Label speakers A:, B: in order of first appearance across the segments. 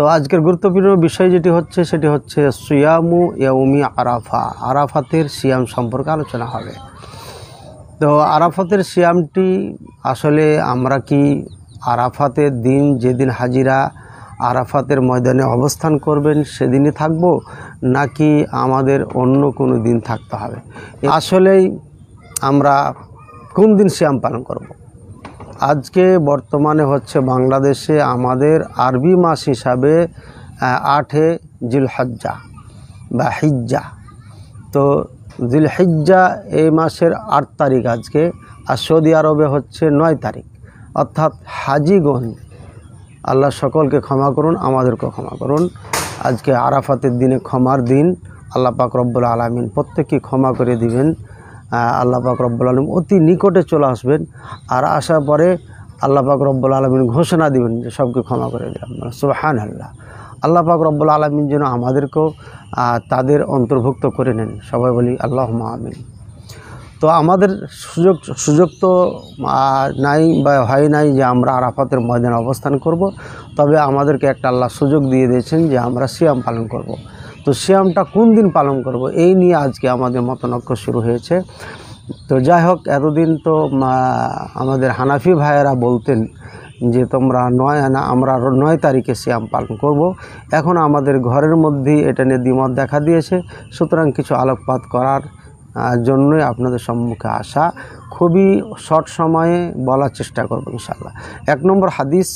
A: তো আজকের গুরুত্বপূর্ণ বিষয় যেটি হচ্ছে সেটি হচ্ছে সিয়ামু ইয়াউমি আরাফা। আরাফাতের সিয়াম সম্পর্কে আলোচনা হবে। তো আরাফাতের সিয়ামটি আসলে আমরা কি আরাফাতের দিন যেদিন হাজিরা আরাফাতের ময়দানে অবস্থান করবেন সেদিনই থাকব, নাকি আমাদের অন্য কোনো দিন থাকতে হবে? আসলেই আমরা কোন দিন সিয়াম পালন করব? আজকে বর্তমানে হচ্ছে বাংলাদেশে আমাদের আরবি মাস হিসাবে 8 জিলহজ্জা বা হিজ্জা। তো জিলহিজ্জা এই মাসের 8 তারিখ আজকে, আর সৌদি আরবে হচ্ছে 9 তারিখ। অর্থাৎ হাজিগণ, আল্লাহ সকলকে ক্ষমা করুন, আমাদেরকেও ক্ষমা করুন। আজকে আরাফাতের দিনে ক্ষমার দিন। আল্লাহ পাক রব্বুল আলামিন প্রত্যেককে ক্ষমা করে দিবেন। আল্লাহ পাক রব্বুল আলামিন অতি নিকটে চলে আসবেন, আর আসার পরে আল্লাহ পাক রব্বুল আলামিন ঘোষণা দিবেন যে সবকে ক্ষমা করে দিলাম। সুবহানাল্লাহ। আল্লাহ পাক রব্বুল আলামিন যেন আমাদেরকেও তাদের অন্তর্ভুক্ত করে নেন। সবাই বলি আল্লাহুম্মা আমিন। তো আমাদের সুযোগ তো নাই বা হয় নাই যে আমরা আরাফাতের ময়দানে অবস্থান করব, তবে আমাদেরকে একটা আল্লাহ সুযোগ দিয়ে দিয়েছেন যে আমরা সিয়াম পালন করব। তো সিয়ামটা কোন দিন পালন করব এই নিয়ে আজকে আমাদের মতনৈক্য শুরু হয়েছে। তো যাই হোক, এতদিন তো আমাদের হানাফি ভাইয়েরা বলতেন যে তোমরা আমরা 9 তারিখে সিয়াম পালন করব। এখন আমাদের ঘরের মধ্যেই এটা নিয়ে দ্বিমত দেখা দিয়েছে। সুতরাং কিছু আলোকপাত করার জন্যই আপনাদের সম্মুখে আসা। খুবই শর্ট সময়ে বলার চেষ্টা করব ইনশাআল্লাহ। 1 নম্বর হাদিস,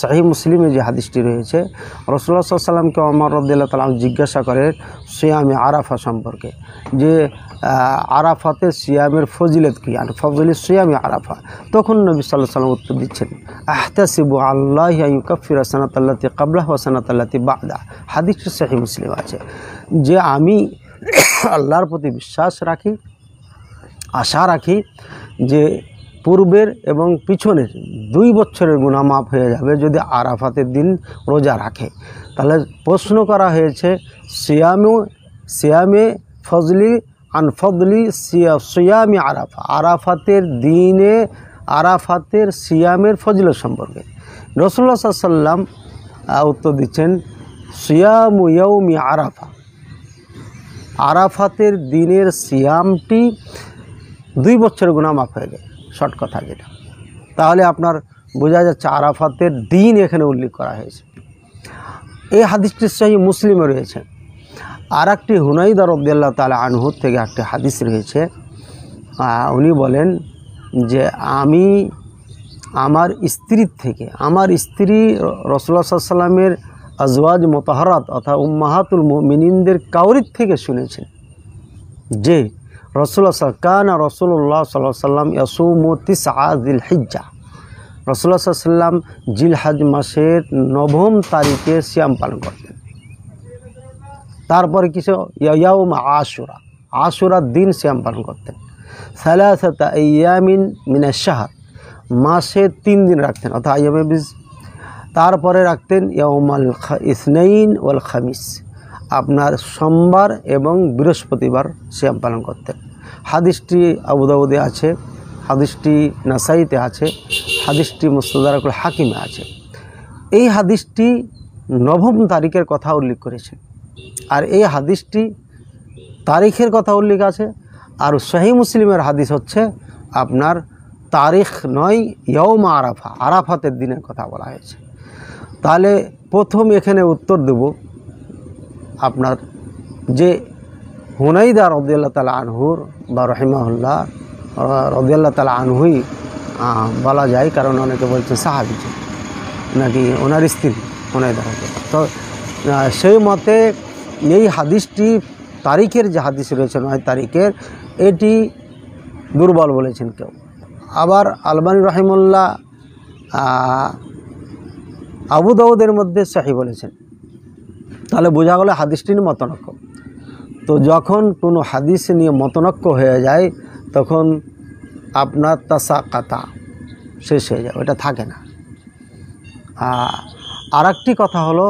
A: সহিহ মুসলিমে যে হাদিসটি রয়েছে, রাসূলুল্লাহ সাল্লাল্লাহু আলাইহি ওয়াসাল্লামকে ওমর রাদিয়াল্লাহু তাআলা জিজ্ঞাসা করেন সিয়ামে আরাফা সম্পর্কে, যে আরাফাতে সিয়ামের ফজিলত কি, আর ফজিলত সিয়ামে আরাফা। তখন নবী সাল্লাল্লাহু আলাইহি ওয়াসাল্লাম উত্তর দিচ্ছেন, আহতাসিবু আল্লাহি আন ইউকাফিরা সানাতাল্লাতি ক্বাবলাহু ওয়া সানাতাল্লাতি বা'দা। হাদিসটি সহিহ মুসলিম আছে যে আমি আল্লাহর প্রতি বিশ্বাস রাখি, আশা রাখি যে পূর্বের এবং পিছনের 2 বছরের গুনাহ মাফ হয়ে যাবে যদি আরাফাতের দিন রোজা রাখে। তাহলে প্রশ্ন করা হয়েছে সিয়ামে ফজলি আন ফজলি সিয়ামে আরাফা, আরাফাতের দিনে আরাফাতের সিয়ামের ফজিলত সম্পর্কে। রাসূলুল্লাহ সাল্লাল্লাহু আলাইহি ওয়াসাল্লাম উত্তর দিচ্ছেন সিয়ামু ইয়াউমি আরাফা, আরাফাতের দিনের সিয়ামটি 2 বছরের গুনাহ মাফ হয়ে যায়। শর্ট কথা যেটা, তাহলে আপনার বোঝা যাচ্ছে আরাফাতের দিন এখানে উল্লেখ করা হয়েছে। এই হাদিসটি সহিহ মুসলিমে রয়েছে। আর একটি হুনাইদা রাদিয়াল্লাহু তাআলা আনহু থেকে একটি হাদিস রয়েছে। উনি বলেন যে আমি আমার স্ত্রীর থেকে, আমার স্ত্রী রাসূলুল্লাহ সাল্লাল্লাহু আলাইহি ওয়াসাল্লামের আজওয়াজ মুতাহহারাত অর্থাৎ উম্মাহাতুল মুমিনিনদের কাউরির থেকে শুনেছেন যে রাসূলুল্লাহ রাসূলুল্লাহ সাল্লাল্লাহু আলাইহি ওয়াসাল্লাম ইয়াসুমু 9 জিলহিজ্জা, রাসূলুল্লাহ সাল্লাল্লাহু আলাইহি ওয়াসাল্লাম জিলহজ মাসের 9 তারিখে সিয়াম পালন করতেন। তারপরে কিছু ইয়াউম আশুরা, আশুরার দিন সিয়াম পালন করতেন। 3 আইয়ামিন মিনাশ শাহর, মাসে 3 দিন রাখতেন অর্থাৎ আইয়ামে বিজ। তারপরে রাখতেন ইয়াউমাল ইসনাইন ওয়াল খামিস, আপনার সোমবার এবং বৃহস্পতিবার সিয়াম পালন করতেন। হাদিসটি আবু দাউদে আছে, হাদিসটি নাসাইতে আছে, হাদিসটি মুস্তাদরাকুল হাকিমে আছে। এই হাদিসটি 9 তারিখের কথা উল্লেখ করেছেন, আর এই হাদিসটি তারিখের কথা উল্লেখ আছে। আর সহিহ মুসলিমের হাদিস হচ্ছে আপনার তারিখ 9 ইয়াউম আরাফা, আরাফাতের দিনের কথা বলা হয়েছে। তাহলে প্রথম এখানে উত্তর দেব আপনার যে হুনাইদা রাদিয়াল্লাহু তাআলা আনহুর বা রাহিমাহুল্লাহ রাদিয়াল্লাহু তাআলা আনহুই বলা যায়, কারণ অনেকে বলছেন সাহাবী নাকি ওনার স্ত্রী হুনাইদা। তো সেই মতে এই হাদিসটি তারিখের যে হাদিস রয়েছে 9 তারিখের, এটি দুর্বল বলেছেন কেউ। আবার আলবানী রাহিমাহুল্লাহ আবু দাউদের মধ্যে সহিহ বলেছেন। তাহলে বোঝা গেল হাদিসটি নিয়ে মতনৈক্য। তো যখন কোনো হাদিস নিয়ে মতনৈক্য হয়ে যায় তখন আপনার তাসাকাতা শেষ হয়ে যায়, ওটা থাকে না। আরেকটি কথা হলো,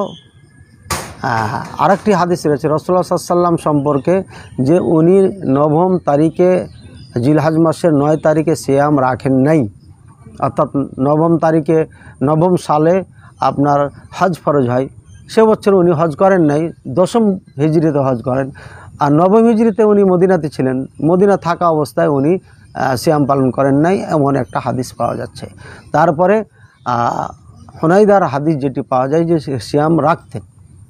A: আরেকটি হাদিস রয়েছে রাসূলুল্লাহ সাল্লাল্লাহু আলাইহি ওয়াসাল্লাম সম্পর্কে যে উনি 9 তারিখে জিলহজ মাসের 9 তারিখে সিয়াম রাখেন নাই, অর্থাৎ 9 তারিখে 9 সালে আপনার হজ ফরজ হয় সে বছর উনি হজ করেন নাই, 10ম হিজরিতে হজ করেন, আর 9ম হিজরিতে উনি মদিনাতে ছিলেন, মদিনা থাকা অবস্থায় উনি সিয়াম পালন করেন নাই, এমন একটা হাদিস পাওয়া যাচ্ছে। তারপরে হুনাইদার হাদিস যেটি পাওয়া যায় যে সিয়াম রাখতেন।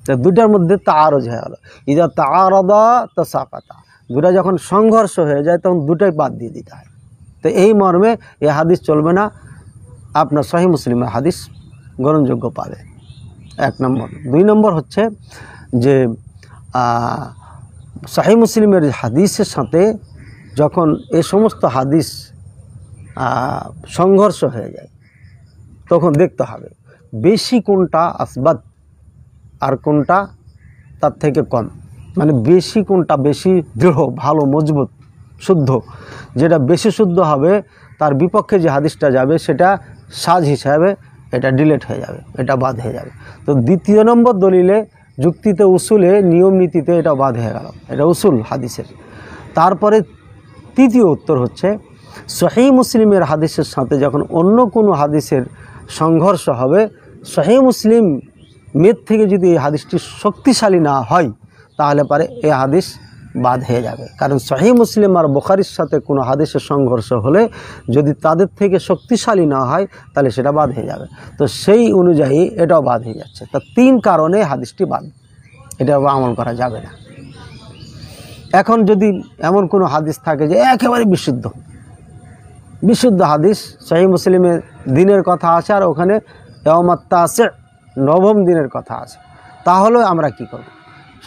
A: তো দুটার মধ্যে তাআরুজ হয়ে গেল, ইদা তাআরাদা তাসাকাতা, দুটা যখন সংঘর্ষ হয়ে যায় তখন দুটাই বাদ দিয়ে দিতে হয়। তো এই মর্মে এই হাদিস চলবে না, আপনার সহিহ মুসলিমের হাদিস গ্রহণযোগ্য পাবে, 1 নম্বর। 2 নম্বর হচ্ছে যে সহিহ মুসলিমের হাদিসের সাথে যখন এই সমস্ত হাদিস সংঘর্ষ হয়ে যায় তখন দেখতে হবে বেশি কোনটা আসবাত আর কোনটা তার থেকে কম, মানে বেশি কোনটা বেশি দৃঢ়, ভালো, মজবুত, শুদ্ধ। যেটা বেশি শুদ্ধ হবে তার বিপক্ষে যে হাদিসটা যাবে সেটা সাজ হিসাবে এটা ডিলেট হয়ে যাবে, এটা বাদ হয়ে যাবে। তো 2 নম্বর দলিলে, যুক্তিতে, উসুলে, নিয়ম নীতিতে এটা বাদ হয়ে গেল, এটা উসুল হাদিসের। তারপরে 3য় উত্তর হচ্ছে সহিহ মুসলিমের হাদিসের সাথে যখন অন্য কোনো হাদিসের সংঘর্ষ হবে, সহিহ মুসলিম মেদ থেকে যদি এই হাদিসটি শক্তিশালী না হয় তাহলে পারে এই হাদিস বাদ হয়ে যাবে। কারণ সহিহ মুসলিম আর বুখারীর সাথে কোনো হাদিসের সংঘর্ষ হলে যদি তাদের থেকে শক্তিশালী না হয় তাহলে সেটা বাদ হয়ে যাবে। তো সেই অনুযায়ী এটাও বাদ হয়ে যাচ্ছে। তা 3 কারণে হাদিসটি বাদ, এটা আমল করা যাবে না। এখন যদি এমন কোনো হাদিস থাকে যে একেবারে বিশুদ্ধ হাদিস, সহিহ মুসলিমের দিনের কথা আছে আর ওখানে ইয়াউমাত তাসি', 9ম দিনের কথা আছে, তাহলে আমরা কি করব?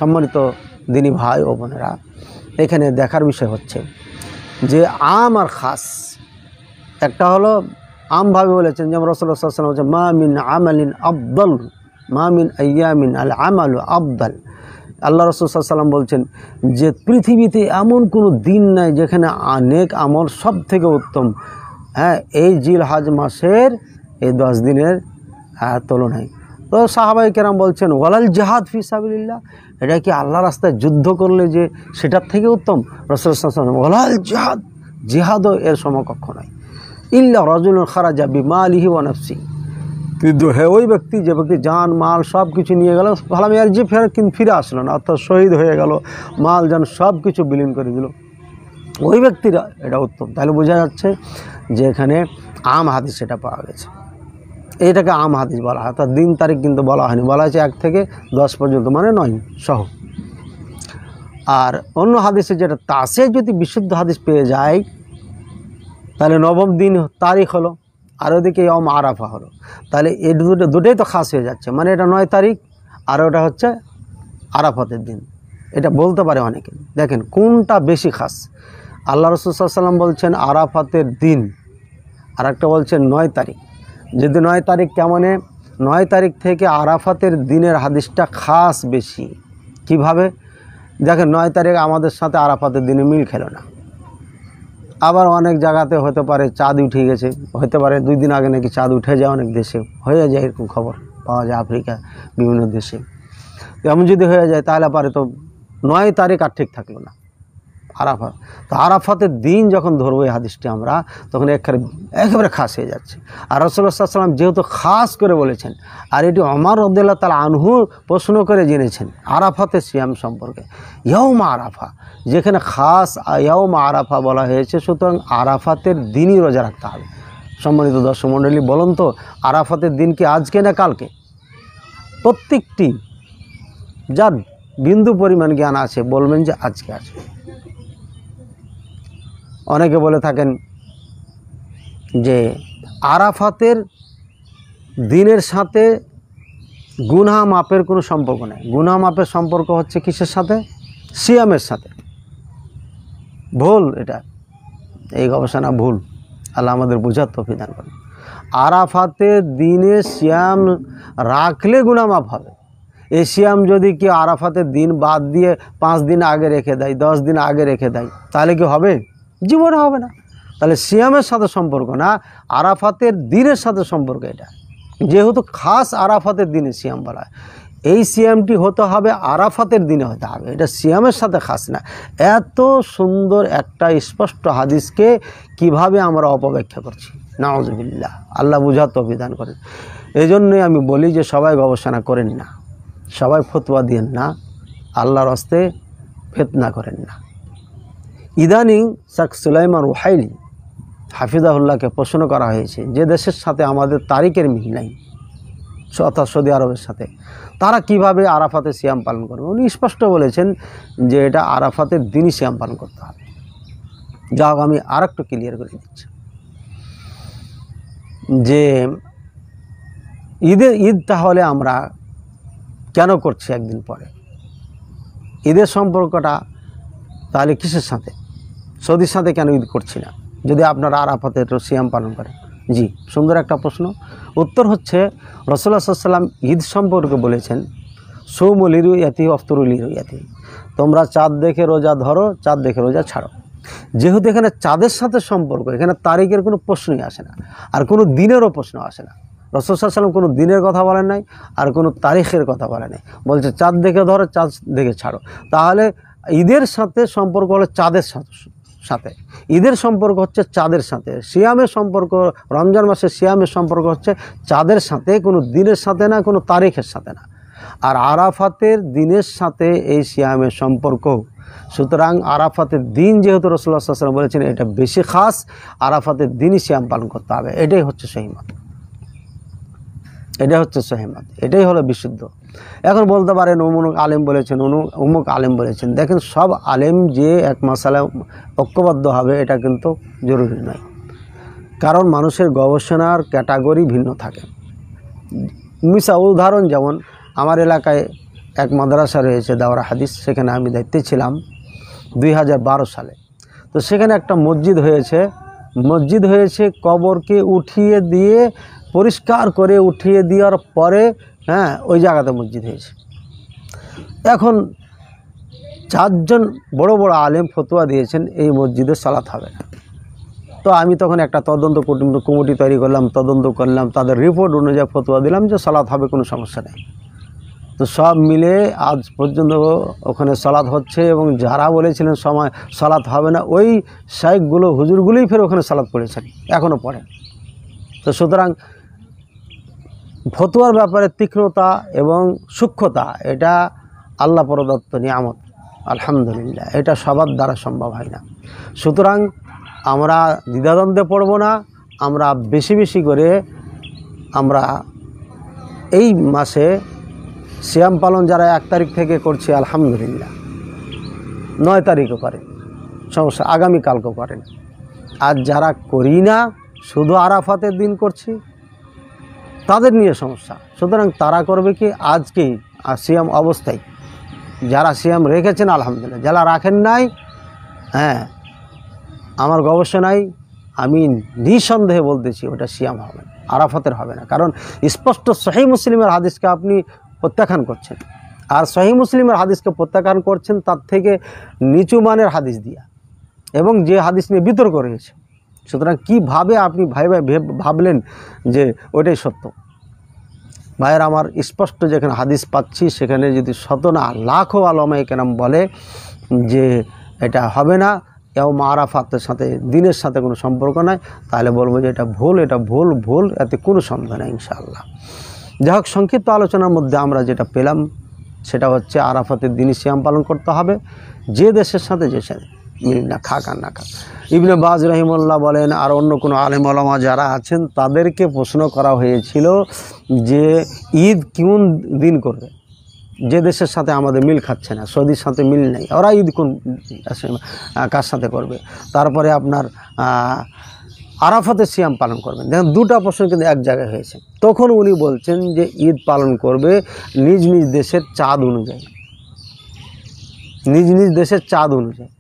A: সম্মানিত দিনী ভাই ও বোনেরা, এখানে দেখার বিষয় হচ্ছে যে আম আর খাস। একটা হলো আমভাবে বলেছেন, যেমন রাসূলুল্লাহ সাল্লাল্লাহু আলাইহি ওয়াসাল্লাম বলেছেন মা মিন আমালিন আফদাল, মা মিন আইয়ামিন আল আমালু আফদাল। আল্লাহ রাসূল সাল্লাল্লাহু আলাইহি ওয়াসাল্লাম বলছেন যে পৃথিবীতে এমন কোনো দিন নাই যেখানে নেক আমল সব থেকে উত্তম, হ্যাঁ, এই জিলহজ মাসের এই 10 দিনের তুলনায়। তো সাহাবায়ে কেরাম বলছেন ওয়ালাল জিহাদ ফি সাবিলিল্লাহ, এটা কি আল্লাহ রাস্তায় যুদ্ধ করলে যে সেটার থেকে উত্তম? রাসূল সাল্লাল্লাহু আলাইহি ওয়াসাল্লাম ওয়ালাল জিহাদ, জিহাদও এর সমকক্ষ নয়। ইল্লা রাজুলুন খারাজা বিমালিহি ওয়া নাফসি, কিন্তু হ্যাঁ ওই ব্যক্তি, যে ব্যক্তি জান মাল সব কিছু নিয়ে গেল, ভালাম আর যে কিন্তু ফিরে আসলো না, অর্থাৎ শহীদ হয়ে গেল, মাল জান সব কিছু বিলীন করে দিল, ওই ব্যক্তিরা এটা উত্তম। তাহলে বোঝা যাচ্ছে যে এখানে আম হাদিস সেটা পাওয়া গেছে, এইটাকে আম হাদিস বলা হয়। অর্থাৎ দিন তারিখ কিন্তু বলা হয়নি, বলা হয়েছে 1 থেকে 10 পর্যন্ত, মানে 9 সহ। আর অন্য হাদিসে যেটা তাসে যদি বিশুদ্ধ হাদিস পেয়ে যায় তাহলে 9ম দিন তারিখ হলো, আর ওদিকে ইয়াউম আরাফা হলো, তাহলে এই দুটোই তো খাস হয়ে যাচ্ছে, মানে এটা 9 তারিখ আর ওটা হচ্ছে আরাফাতের দিন। এটা বলতে পারে অনেকে। দেখেন কোনটা বেশি খাস। আল্লাহ রাসূল সাল্লাল্লাহু আলাইহি ওয়াসাল্লাম বলছেন আরাফাতের দিন, আর একটা বলছেন 9 তারিখ। যদি 9 তারিখ কেমনে, 9 তারিখ থেকে আরাফাতের দিনের হাদিসটা খাস বেশি। কিভাবে? দেখেন 9 তারিখ আমাদের সাথে আরাফাতের দিনে মিল খেলো না। আবার অনেক জায়গাতে হতে পারে চাঁদ উঠে গেছে, হতে পারে 2 দিন আগে নাকি চাঁদ উঠে যায়, অনেক দেশে হয়ে যায়, এরকম খবর পাওয়া যায় আফ্রিকা বিভিন্ন দেশে। এমন যদি হয়ে যায় তাহলে পারে তো 9 তারিখ আর ঠিক থাকলো না আরাফাত। তো আরাফাতের দিন যখন ধরবো এই হাদিসটি আমরা, তখন একেবারে খাস হয়ে যাচ্ছে। আর রাসূলুল্লাহ সাল্লাল্লাহু আলাইহি ওয়াসাল্লাম যেহেতু খাস করে বলেছেন, আর এটি ওমর রাদিয়াল্লাহু তাআলা আনহু প্রশ্ন করে জেনেছেন আরাফাতের সিয়াম সম্পর্কে, ইয়াউম আরাফা, যেখানে খাস ইয়াউম আরাফা বলা হয়েছে, সুতরাং আরাফাতের দিনই রোজা রাখতে হবে। সম্মানিত দর্শক মণ্ডলী, বলুন তো আরাফাতের দিন কি আজকে না কালকে? প্রত্যেকটি যার বিন্দু পরিমাণ জ্ঞান আছে বলবেন যে আজকে আছে। অনেকে বলে থাকেন যে আরাফাতের দিনের সাথে গুনাহ মাপের কোনো সম্পর্ক নেই। গুনাহ মাপের সম্পর্ক হচ্ছে কিসের সাথে? সিয়ামের সাথে। ভুল এটা, এই গবেষণা ভুল। আল্লাহ আমাদের বোঝার তৌফিক দান করেন। আরাফাতের দিনে সিয়াম রাখলে গুনাহ মাপ হবে। এই সিয়াম যদি কেউ আরাফাতের দিন বাদ দিয়ে 5 দিন আগে রেখে দেয়, 10 দিন আগে রেখে দেয়, তাহলে কি হবে? জীবনে হবে না। তাহলে সিয়ামের সাথে সম্পর্ক না, আরাফাতের দিনের সাথে সম্পর্ক এটা। যেহেতু খাস আরাফাতের দিনে সিয়াম বলা হয়, এই সিয়ামটি হতে হবে আরাফাতের দিনে হতে হবে, এটা সিয়ামের সাথে খাস না। এত সুন্দর একটা স্পষ্ট হাদিসকে কিভাবে আমরা অপব্যাখ্যা করছি? নাউযুবিল্লাহ। আল্লাহ বুঝার তৌফিক দান করেন। এই জন্যই আমি বলি যে সবাই গবেষণা করেন না, সবাই ফতোয়া দিয়েন না, আল্লাহর হস্তে ফিতনা করেন না। ইদানিং শেখ সুলাইমান রুহাইলি হাফিজাহুল্লাহকে প্রশ্ন করা হয়েছে, যে দেশের সাথে আমাদের তারিখের মিল নাই, অর্থাৎ সৌদি আরবের সাথে, তারা কিভাবে আরাফাতে সিয়াম পালন করবে। উনি স্পষ্ট বলেছেন যে এটা আরাফাতের দিনই সিয়াম পালন করতে হবে। যা হোক, আমি আর একটু ক্লিয়ার করে দিচ্ছি যে ঈদ তাহলে আমরা কেন করছি একদিন পরে? ঈদের সম্পর্কটা তাহলে কিসের সাথে? সৌদির সাথে কেন ঈদ করছি না যদি আপনারা আরাফাতের সিয়াম পালন করেন? জি, সুন্দর একটা প্রশ্ন। উত্তর হচ্ছে, রাসূলুল্লাহ সাল্লাল্লাহু আলাইহি ওয়াসাল্লাম ঈদ সম্পর্কে বলেছেন, সৌমু লিরুয়াতি ওয়াফতুরু লিরুয়াতি, তোমরা চাঁদ দেখে রোজা ধরো, চাঁদ দেখে রোজা ছাড়ো। যেহেতু এখানে চাঁদের সাথে সম্পর্ক, এখানে তারিখের কোনো প্রশ্নই আসে না, আর কোনো দিনেরও প্রশ্ন আসে না। রাসূল সাল্লাল্লাহু আলাইহি ওয়াসাল্লাম কোনো দিনের কথা বলেন নাই, আর কোনো তারিখের কথা বলেন নাই, বলছে চাঁদ দেখে ধরো, চাঁদ দেখে ছাড়ো। তাহলে ঈদের সাথে সম্পর্ক হলো চাঁদের সাথে, ঈদের সম্পর্ক হচ্ছে চাঁদের সাথে, সিয়ামের সম্পর্ক, রমজান মাসের সিয়ামের সম্পর্ক হচ্ছে চাঁদের সাথে, কোনো দিনের সাথে না, কোনো তারিখের সাথে না। আর আরাফাতের দিনের সাথে এই সিয়ামের সম্পর্ক। সুতরাং আরাফাতের দিন যেহেতু রাসূলুল্লাহ সাল্লাল্লাহু আলাইহি ওয়াসাল্লাম বলেছেন এটা বেশি খাস, আরাফাতের দিনই সিয়াম পালন করতে হবে। এটাই হচ্ছে সহিমত, এটা হচ্ছে সহিমত, এটাই হলো বিশুদ্ধ। এখন বলতে পারেন অমুক আলেম বলেছেন, অমুক আলেম বলেছেন। দেখেন, সব আলেম যে এক মাসালায় ঐক্যবদ্ধ হবে এটা কিন্তু জরুরি নয়, কারণ মানুষের গবেষণার ক্যাটাগরি ভিন্ন থাকে। উদাহরণ, যেমন আমার এলাকায় এক মাদ্রাসা রয়েছে দাওরা হাদিস, সেখানে আমি দায়িত্বে ছিলাম 2012 সালে। তো সেখানে একটা মসজিদ হয়েছে কবরকে উঠিয়ে দিয়ে, পরিষ্কার করে উঠিয়ে দেওয়ার পরে, হ্যাঁ, ওই জায়গাতে মসজিদ হয়েছে। এখন 4 জন বড় বড় আলেম ফতোয়া দিয়েছেন এই মসজিদে সালাত হবে না। তো আমি তখন একটা তদন্ত কমিটি তৈরি করলাম, তদন্ত করলাম, তাদের রিপোর্ট অনুযায়ী ফতোয়া দিলাম যে সালাত হবে, কোনো সমস্যা নেই। তো সব মিলে আজ পর্যন্ত ওখানে সালাত হচ্ছে, এবং যারা বলেছিলেন সময় সালাত হবে না, ওই শাইখগুলো, হুজুরগুলোই ফের ওখানে সালাত পড়েছেন, এখনও পড়েন। তো সুতরাং ফতোয়ার ব্যাপারে তীক্ষ্ণতা এবং সূক্ষ্মতা এটা আল্লাহ প্রদত্ত নিয়ামত, আলহামদুলিল্লাহ। এটা সবার দ্বারা সম্ভব হয় না। সুতরাং আমরা দ্বিধাদ্বন্দ্বে পড়ব না, আমরা বেশি বেশি করে আমরা এই মাসে সিয়াম পালন যারা 1 তারিখ থেকে করছি, আলহামদুলিল্লাহ, 9 তারিখও করেন, সমস্যা, আগামীকালকেও করেন। আর যারা করি না, শুধু আরাফাতের দিন করছি, তাদের নিয়ে সমস্যা। সুতরাং তারা করবে কি, আজকেই সিয়াম অবস্থায় যারা সিয়াম রেখেছেন আলহামদুলিল্লাহ, যারা রাখেন নাই, হ্যাঁ, আমার গবেষণায় আমি নিঃসন্দেহে বলতেছি ওটা সিয়াম হবে না, আরাফাতের হবে না। কারণ স্পষ্ট সহিহ মুসলিমের হাদিসকে আপনি প্রত্যাখ্যান করছেন, আর সহিহ মুসলিমের হাদিসকে প্রত্যাখ্যান করছেন তার থেকে নিচু মানের হাদিস দিয়া, এবং যে হাদিস নিয়ে বিতর্ক রয়েছে। সুতরাং কীভাবে আপনি ভাবলেন যে ওইটাই সত্য? ভাইয়ের আমার, স্পষ্ট যেখানে হাদিস পাচ্ছি সেখানে যদি শত না লাখো আলেমায়ে কেরাম বলে যে এটা হবে না, ইয়াউম আরাফাতের সাথে, দিনের সাথে কোনো সম্পর্ক নাই, তাহলে বলবো যে এটা ভুল, এতে কোনো সন্দেহ নেই ইনশাআল্লাহ। যাই হোক, সংক্ষিপ্ত আলোচনার মধ্যে আমরা যেটা পেলাম সেটা হচ্ছে আরাফাতের দিনই সিয়াম পালন করতে হবে, যে দেশের সাথে যে মিল না খাক আর না খাক। ইবনে বাজ রহিমাহুল্লাহ বলেন, আর অন্য কোনো আলেম ওলামা যারা আছেন তাদেরকে প্রশ্ন করা হয়েছিল যে ঈদ কোন দিন করবে, যে দেশের সাথে আমাদের মিল খাচ্ছে না, সৌদির সাথে মিল নেই, ওরা ঈদ কোন কার সাথে করবে? তারপরে আপনার আরাফাতে সিয়াম পালন করবেন। দেখেন, 2টা প্রশ্ন কিন্তু এক জায়গায় হয়েছে। তখন উনি বলছেন যে ঈদ পালন করবে নিজ নিজ দেশের চাঁদ অনুযায়ী, নিজ নিজ দেশের চাঁদ অনুযায়ী।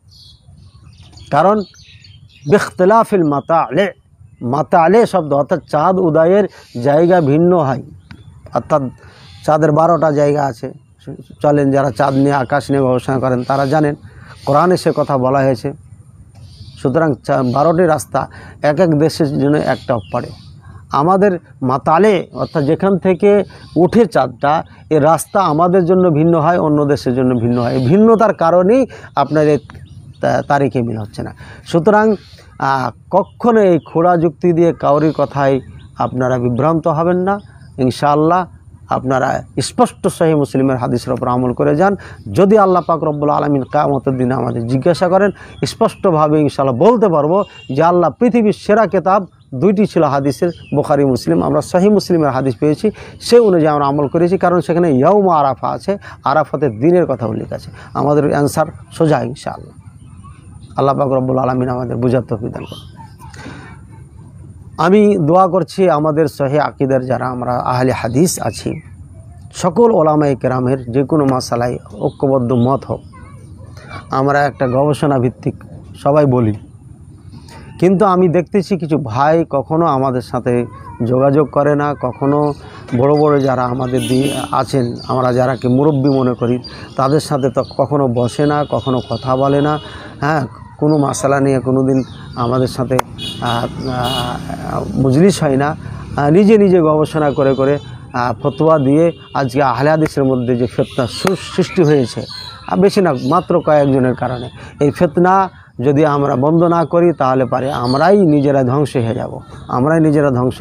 A: কারণ বিখতিলাফিল মাতালে শব্দ, অর্থাৎ চাঁদ উদয়ের জায়গা ভিন্ন হয়, অর্থাৎ চাঁদের 12টা জায়গা আছে। চলেন, যারা চাঁদ নিয়ে, আকাশ নিয়ে গবেষণা করেন তারা জানেন, কোরআনে সে কথা বলা হয়েছে। সুতরাং 12টি রাস্তা এক এক দেশের জন্য একটা পড়ে। আমাদের মাতালে, অর্থাৎ যেখান থেকে উঠে চাঁদটা, এই রাস্তা আমাদের জন্য ভিন্ন হয়, অন্য দেশের জন্য ভিন্ন হয়। এই ভিন্নতার কারণেই আপনার এই তারিখে মিল হচ্ছে না। সুতরাং কখনো এই খোঁড়া যুক্তি দিয়ে কাউরির কথায় আপনারা বিভ্রান্ত হবেন না। ইনশাআল্লাহ আপনারা স্পষ্ট সহিহ মুসলিমের হাদিসের উপর আমল করে যান। যদি আল্লাহ পাক রব্বুল আলামিন কিয়ামতের দিনে আমাদের জিজ্ঞাসা করেন, স্পষ্টভাবে ইনশাআল্লাহ বলতে পারবো যে আল্লাহ পৃথিবীর সেরা কিতাব দুইটি ছিল হাদিসের, বুখারী মুসলিম। আমরা সহিহ মুসলিমের হাদিস পেয়েছি, সেই অনুযায়ী আমরা আমল করেছি, কারণ সেখানে ইয়াউম আরাফা আছে, আরাফাতের দিনের কথা উল্লেখ আছে। আমাদের অ্যান্সার সোজা ইনশাআল্লাহ। আল্লাহ পাক রব্বুল আলামিন আমাদের বুঝার তৌফিক দান করুন। আমি দোয়া করছি আমাদের সহিহ আকীদার যারা আমরা আহলে হাদিস আছি, সকল ওলামায়ে কেরামের যে কোনো মাসালায় ঐক্যবদ্ধ মত হোক। আমরা একটা গবেষণা ভিত্তিক সবাই বলি, কিন্তু আমি দেখতেছি কিছু ভাই কখনো আমাদের সাথে যোগাযোগ করে না, কখনো বড় বড় যারা আমাদের আছেন, আমরা যারাকে মুরব্বী মনে করি, তাদের সাথে তো কখনো বসে না, কখনো কথা বলে না। হ্যাঁ, কোনো মাসালা নিয়ে কোনো দিন আমাদের সাথে মজলিস হয় না। নিজে নিজে গবেষণা করে করে ফতোয়া দিয়ে আজকে আহলে হাদিসের মধ্যে যে ফিতনা সৃষ্টি হয়েছে, বেশি না মাত্র কয়েকজনের কারণে, এই ফিতনা যদি আমরা বন্ধ না করি তাহলে পারে আমরাই নিজেরা ধ্বংস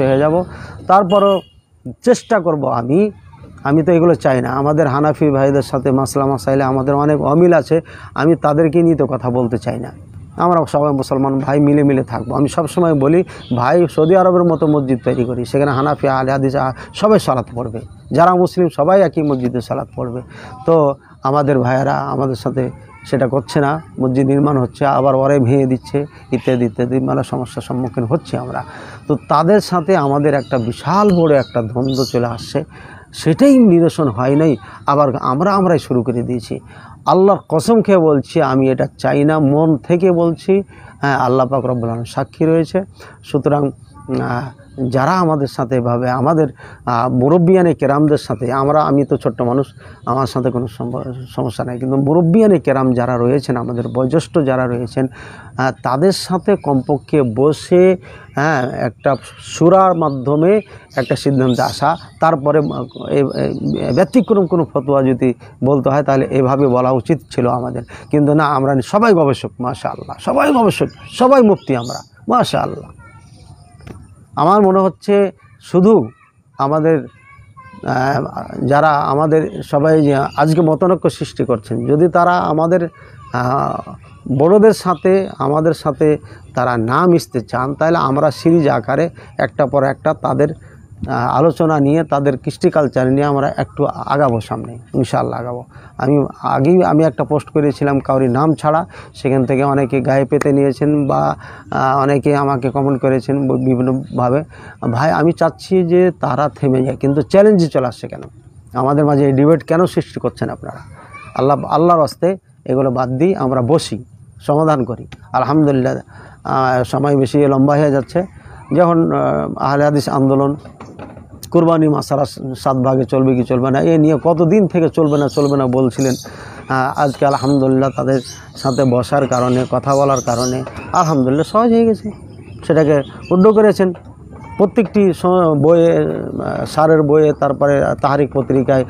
A: হয়ে যাব। তারপরও চেষ্টা করব। আমি তো এগুলো চাই না। আমাদের হানাফি ভাইদের সাথে মাসলা মাসাইলে আমাদের অনেক অমিল আছে, আমি তাদেরকে নিয়ে তো কথা বলতে চাই না। আমরা সবাই মুসলমান ভাই মিলে থাকবো। আমি সবসময় বলি, ভাই সৌদি আরবের মতো মসজিদ তৈরি করি, সেখানে হানাফি আহলে হাদিস সবাই সালাত পড়বে, যারা মুসলিম সবাই একই মসজিদে সালাত পড়বে। তো আমাদের ভাইয়েরা আমাদের সাথে সেটা করছে না, মসজিদ নির্মাণ হচ্ছে, আবার ওরাই ভেঙে দিচ্ছে, ইত্যাদি মেলা সমস্যার সম্মুখীন হচ্ছে আমরা। তো তাদের সাথে আমাদের একটা বিশাল বড় একটা দ্বন্দ্ব চলে আসছে, সেটাই নিরসন হয় নাই, আবার আমরাই শুরু করে দিয়েছি। আল্লাহর কসম খেয়ে বলছি, আমি এটা চাই না, মন থেকে বলছি। হ্যাঁ, আল্লাহ পাক রব্বুল আলামিন সাক্ষী রয়েছে। সুতরাং যারা আমাদের সাথে এভাবে আমাদের মুরব্বিয়ানে কেরামদের সাথে, আমি তো ছোট্ট মানুষ, আমার সাথে কোনো সমস্যা নেই, কিন্তু মুরব্বিয়ানে কেরাম যারা রয়েছেন, আমাদের বয়োজ্যেষ্ঠ যারা রয়েছেন, তাদের সাথে কমপক্ষে বসে একটা সূরার মাধ্যমে একটা সিদ্ধান্তে আসা, তারপরে ব্যতিক্রম কোনো ফতোয়া যদি বলতে হয় তাহলে এভাবে বলা উচিত ছিল আমাদের। কিন্তু না, আমরা সবাই গবেষক, মাশাআল্লাহ, সবাই গবেষক, সবাই মুফতি, আমরা মাশাআল্লাহ। আমার মনে হচ্ছে শুধু আমাদের যারা আমাদের সবাই যে আজকে মতানৈক্য সৃষ্টি করছেন, যদি তারা আমাদের বড়দের সাথে আমাদের সাথে তারা না মিশতে চান, তাহলে আমরা সিরিজ আকারে একটা পর একটা তাদের আলোচনা নিয়ে, তাদের কৃষ্টি কালচার নিয়ে আমরা একটু আগাবো, সামনে ইনশাআল্লাহ আগাবো। আমি একটা পোস্ট করেছিলাম কাউরি নাম ছাড়া, সেখান থেকে অনেকে গায়ে পেতে নিয়েছেন বা অনেকে আমাকে কমেন্ট করেছেন বিভিন্নভাবে। ভাই, আমি চাচ্ছি যে তারা থেমে যায়, কিন্তু চ্যালেঞ্জে চলে আসছে কেন? আমাদের মাঝে এই ডিবেট কেন সৃষ্টি করছেন আপনারা? আল্লাহর রাস্তে এগুলো বাদ দিই, আমরা বসি, সমাধান করি। আলহামদুলিল্লাহ, সময় বেশি লম্বা হয়ে যাচ্ছে। যখন আহলে হাদিস আন্দোলন কুরবানি মাসালা 7 ভাগে চলবে কি চলবে না, এ নিয়ে কতদিন থেকে চলবে না বলছিলেন। আজকে আলহামদুলিল্লাহ তাদের সাথে বসার কারণে, কথা বলার কারণে আলহামদুলিল্লাহ সহজ হয়ে গেছে, সেটাকে উদ্যোগ করেছেন। প্রত্যেকটি বইয়ে, সারের বইয়ে, তারপরে তাহারিক পত্রিকায়,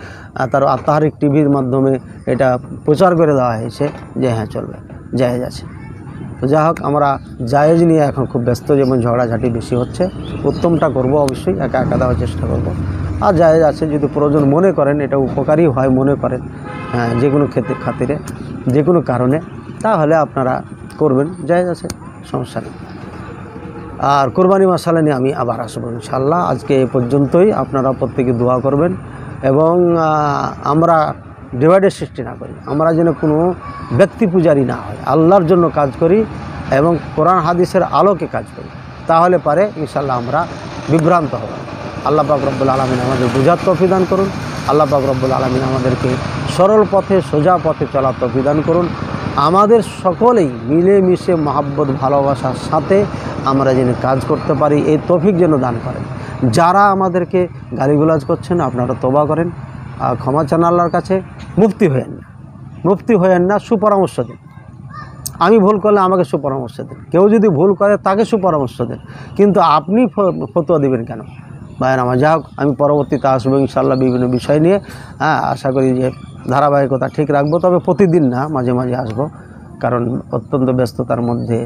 A: তার তাহারিক টিভির মাধ্যমে এটা প্রচার করে দেওয়া হয়েছে যে হ্যাঁ চলবে, জায়েজ আছে। তো যাই হোক, আমরা জায়েজ নিয়ে এখন খুব ব্যস্ত, যেমন ঝগড়াঝাটি বেশি হচ্ছে। উত্তমটা করব অবশ্যই, একা দেওয়ার চেষ্টা করব। আর জায়েজ আছে, যদি প্রয়োজন মনে করেন, এটা উপকারী হয় মনে করেন যে কোনো খাতিরে, যে কোনো কারণে, তাহলে আপনারা করবেন, জায়েজ আছে, সমস্যা নেই। আর কোরবানি মাসালা নিয়ে আমি আবার আসবো ইনশাআল্লাহ। আজকে এ পর্যন্তই। আপনারা প্রত্যেকে দোয়া করবেন এবং আমরা ডিভাইডের সৃষ্টি না করি, আমরা যেন কোনো ব্যক্তি পূজারি না হয়, আল্লাহর জন্য কাজ করি এবং কোরআন হাদিসের আলোকে কাজ করি, তাহলে পারে ইনশাআল্লাহ আমরা বিভ্রান্ত হব। আল্লাহ পাক রব্বুল আলামিন আমাদের বুঝার তৌফিক দান করুন। আল্লাহ পাক রব্বুল আলামিন আমাদেরকে সরল পথে, সোজা পথে চলার তৌফিক দান করুন। আমাদের সকলেই মিলেমিশে মহাব্বত, ভালোবাসার সাথে আমরা যেন কাজ করতে পারি, এই তৌফিক যেন দান করেন। যারা আমাদেরকে গালিগুলাজ করছেন, আপনারা তওবা করেন, ক্ষমা চান আল্লাহর কাছে। মুফতি হয়েন না, সুপরামর্শ দিন। আমি ভুল করলে আমাকে সুপরামর্শ দিন, কেউ যদি ভুল করে তাকে সুপরামর্শ দেন, কিন্তু আপনি ফতোয়া দিবেন কেন? ভাইয়ের আমার, যা হোক, আমি পরবর্তীতে আসবো ইনশাআল্লাহ বিভিন্ন বিষয় নিয়ে। আশা করি যে ধারাবাহিকতা ঠিক রাখবো, তবে প্রতিদিন না, মাঝে মাঝে আসবো, কারণ অত্যন্ত ব্যস্ততার মধ্যে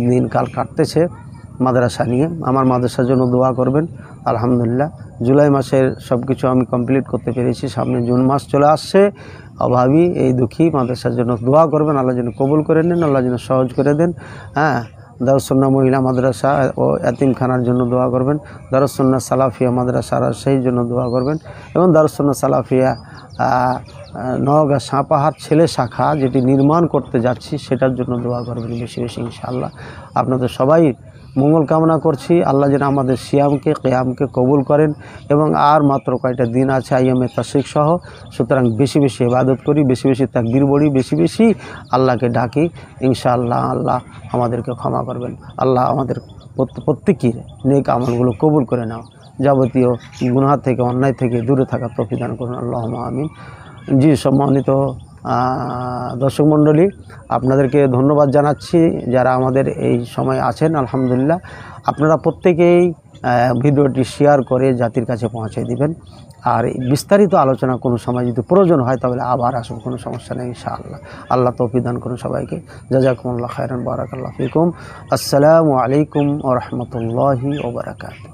A: দিনকাল কাটতেছে মাদ্রাসা নিয়ে। আমার মাদ্রাসার জন্য দোয়া করবেন। আলহামদুলিল্লাহ, জুলাই মাসের সব কিছু আমি কমপ্লিট করতে পেরেছি। সামনে জুন মাস চলে আসছে। অভাবী এই দুঃখী মাদ্রাসার জন্য দোয়া করবেন, আল্লাহ যেন কবুল করে নেন, আল্লাহ যেন সহজ করে দেন। হ্যাঁ, দারুসুন্নাহ মহিলা মাদ্রাসা ও এতিমখানার জন্য দোয়া করবেন, দারুসুন্নাহ সালাফিয়া মাদ্রাসা রাজশাহীর জন্য দোয়া করবেন, এবং দারুসুন্নাহ সালাফিয়া নওগাঁ সাপাহার ছেলে শাখা যেটি নির্মাণ করতে যাচ্ছি সেটার জন্য দোয়া করবেন বেশি বেশি ইনশাআল্লাহ। আপনাদের সবাই মঙ্গল কামনা করছি। আল্লাহ যেন আমাদের সিয়ামকে কিয়ামকে কবুল করেন, এবং আর মাত্র কয়টা দিন আছে আইয়ামে তাশরিক সহ। সুতরাং বেশি বেশি ইবাদত করি, বেশি বেশি তাকবীর পড়ি, বেশি বেশি আল্লাহকে ডাকি। ইনশাআল্লাহ আল্লাহ আমাদেরকে ক্ষমা করবেন। আল্লাহ আমাদের প্রত্যেকের নেক আমলগুলো কবুল করে নাও, যাবতীয় গুনাহ থেকে অন্যায় থেকে দূরে থাকার তৌফিক দান করুন, আল্লাহুম্মা আমিন। জি, সম্মানিত দর্শক মণ্ডলী, আপনাদেরকে ধন্যবাদ জানাচ্ছি যারা আমাদের এই সময় আছেন। আলহামদুলিল্লাহ, আপনারা প্রত্যেকেই ভিডিওটি শেয়ার করে জাতির কাছে পৌঁছে দিবেন। আর বিস্তারিত আলোচনা কোনো সময় যদি প্রয়োজন হয় তাহলে আবার আসুন, কোনো সমস্যা নেই ইনশাআল্লাহ। আল্লাহ তৌফিক দান করুন সবাইকে। জাযাকুমুল্লাহ খায়রান, বারাকাল্লাহু ফিকুম। আসসালামু আলাইকুম ওয়া রাহমাতুল্লাহি ওয়া বারাকাতুহু।